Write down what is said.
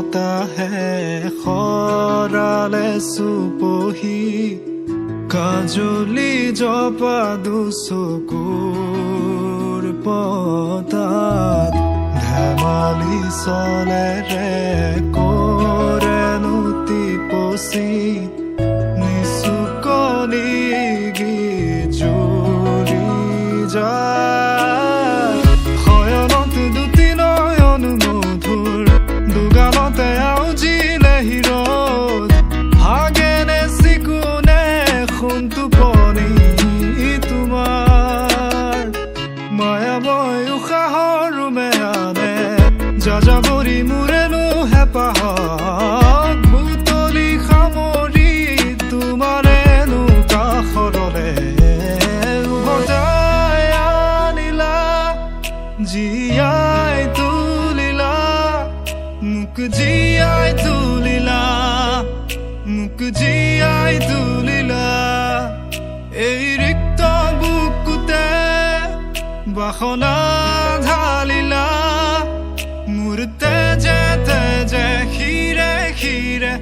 বতাহে খৰালে চুপহি কাজলি জপা দুচকুৰ পতাত ধেমালি চলেৰে কৰেনো টিপচি নিচুকনি জুৰি যায় শয়নত দুটি নয়ন মধুৰ দুগানতে আউজিলে হিৰদ হাগেনে চিকুনে সোণটো পনি তোমাৰ মায়াময় উশাহৰ মেয়ানে যাযাবৰী মোৰেনো হেঁপাহত বুটলি সামৰি তোমাৰেনো কাষৰলে উভতাই আনিলা জীয়াই তুলিলা মোক জীয়াই তুলিলা মোক জীয়াই তুলিলা এই ৰিক্ত বুকুতে বাসনা ঢালিলা মোৰ তেজে তেজে শিৰে শিৰে